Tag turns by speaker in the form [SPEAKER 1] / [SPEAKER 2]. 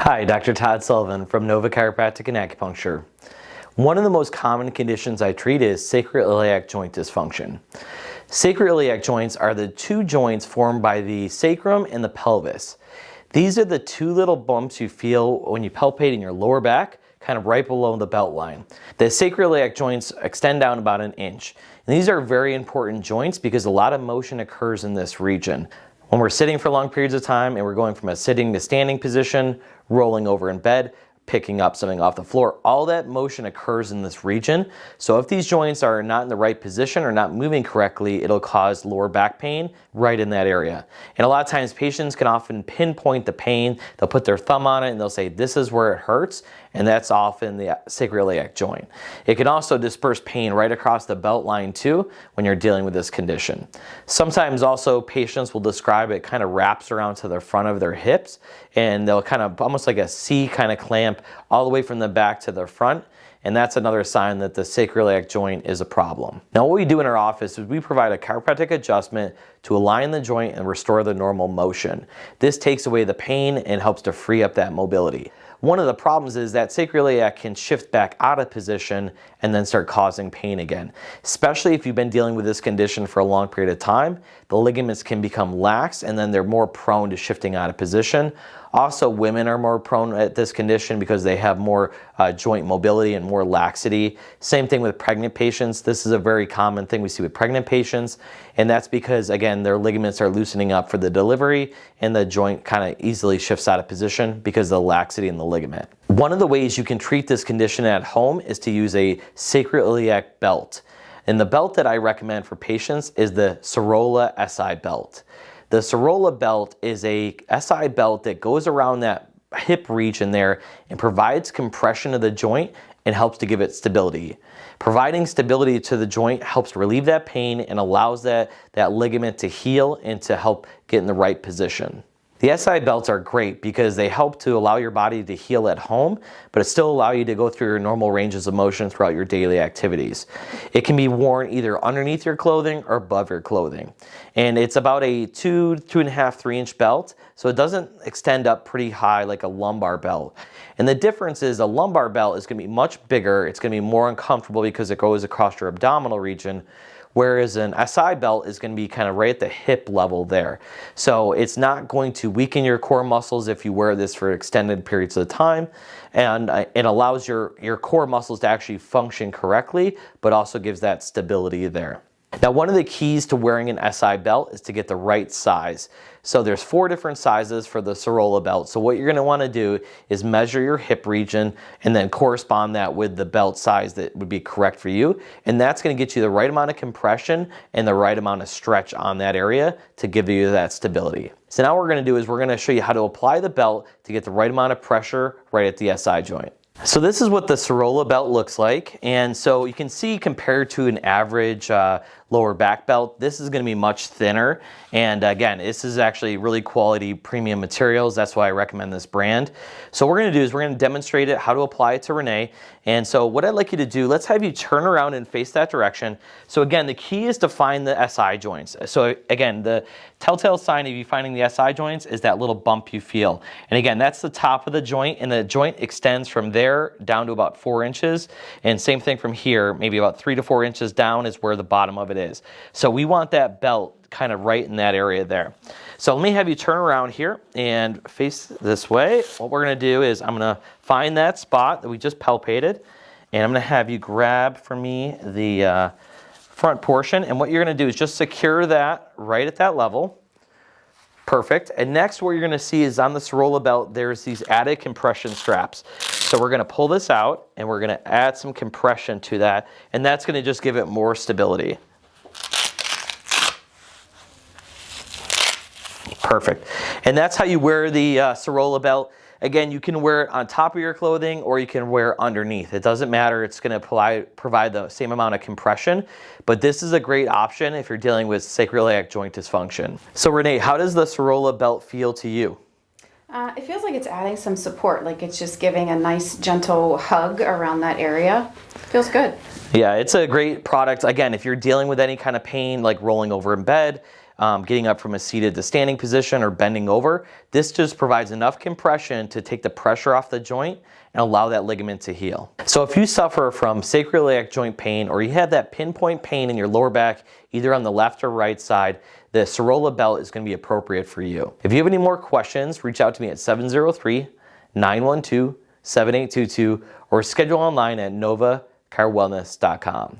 [SPEAKER 1] Hi, Dr. Todd Sullivan from Nova Chiropractic and Acupuncture. One of the most common conditions I treat is sacroiliac joint dysfunction. Sacroiliac joints are the two joints formed by the sacrum and the pelvis. These are the two little bumps you feel when you palpate in your lower back, kind of right below the belt line. The sacroiliac joints extend down about an inch. And these are very important joints because a lot of motion occurs in this region. When we're sitting for long periods of time and we're going from a sitting to standing position, rolling over in bed, picking up something off the floor, all that motion occurs in this region. So if these joints are not in the right position or not moving correctly, it'll cause lower back pain right in that area. And a lot of times patients can often pinpoint the pain. They'll put their thumb on it and they'll say, this is where it hurts. And that's often the sacroiliac joint. It can also disperse pain right across the belt line too when you're dealing with this condition. Sometimes also patients will describe it kind of wraps around to the front of their hips and they'll kind of almost like a C kind of clamp all the way from the back to the front. And that's another sign that the sacroiliac joint is a problem. Now what we do in our office is we provide a chiropractic adjustment to align the joint and restore the normal motion. This takes away the pain and helps to free up that mobility. One of the problems is that sacroiliac can shift back out of position and then start causing pain again. Especially if you've been dealing with this condition for a long period of time, the ligaments can become lax and then they're more prone to shifting out of position. Also, women are more prone at this condition because they have more joint mobility and more laxity. Same thing with pregnant patients. This is a very common thing we see with pregnant patients, and that's because, again, their ligaments are loosening up for the delivery and the joint kind of easily shifts out of position because of the laxity in the ligament. One of the ways you can treat this condition at home is to use a sacroiliac belt. And the belt that I recommend for patients is the Serola SI belt. The Serola belt is a SI belt that goes around that hip region there and provides compression of the joint and helps to give it stability. Providing stability to the joint helps relieve that pain and allows that ligament to heal and to help get in the right position. The SI belts are great because they help to allow your body to heal at home, but it still allow you to go through your normal ranges of motion throughout your daily activities. It can be worn either underneath your clothing or above your clothing. And it's about a 2.5, 3 inch belt, so it doesn't extend up pretty high like a lumbar belt. And the difference is a lumbar belt is going to be much bigger, it's going to be more uncomfortable because it goes across your abdominal region, whereas an SI belt is going to be kind of right at the hip level there. So it's not going to weaken your core muscles if you wear this for extended periods of time, and it allows your core muscles to actually function correctly, but also gives that stability there. Now, one of the keys to wearing an SI belt is to get the right size. So there's 4 different sizes for the Serola belt. So what you're going to want to do is measure your hip region and then correspond that with the belt size that would be correct for you. And that's going to get you the right amount of compression and the right amount of stretch on that area to give you that stability. So now what we're going to do is we're going to show you how to apply the belt to get the right amount of pressure right at the SI joint. So this is what the Serola belt looks like, and so you can see compared to an average lower back belt, this is going to be much thinner, and again, this is actually really quality premium materials. That's why I recommend this brand. So what we're going to do is we're going to demonstrate it, how to apply it to Renee. And so what I'd like you to do, let's have you turn around and face that direction. So again, the key is to find the SI joints. So again, the telltale sign of you finding the SI joints is that little bump you feel. And again, that's the top of the joint, and the joint extends from there down to about 4 inches. And same thing from here, maybe about 3 to 4 inches down is where the bottom of it is. So we want that belt kind of right in that area there. So let me have you turn around here and face this way. What we're going to do is I'm going to find that spot that we just palpated, and I'm going to have you grab for me the front portion. And what you're going to do is just secure that right at that level. Perfect. And next what you're going to see is on the Serola belt, there's these added compression straps. So we're going to pull this out and we're going to add some compression to that, and that's going to just give it more stability. Perfect. And that's how you wear the Serola belt. Again, you can wear it on top of your clothing or you can wear it underneath. It doesn't matter. It's going to provide the same amount of compression, but this is a great option if you're dealing with sacroiliac joint dysfunction. So Renee, how does the Serola belt feel to you?
[SPEAKER 2] It feels like it's adding some support, like it's just giving a nice gentle hug around that area. Feels good.
[SPEAKER 1] Yeah, it's a great product. Again, if you're dealing with any kind of pain like rolling over in bed, getting up from a seated to standing position or bending over. This just provides enough compression to take the pressure off the joint and allow that ligament to heal. So if you suffer from sacroiliac joint pain, or you have that pinpoint pain in your lower back, either on the left or right side, the Serola belt is going to be appropriate for you. If you have any more questions, reach out to me at 703-912-7822 or schedule online at novacarwellness.com.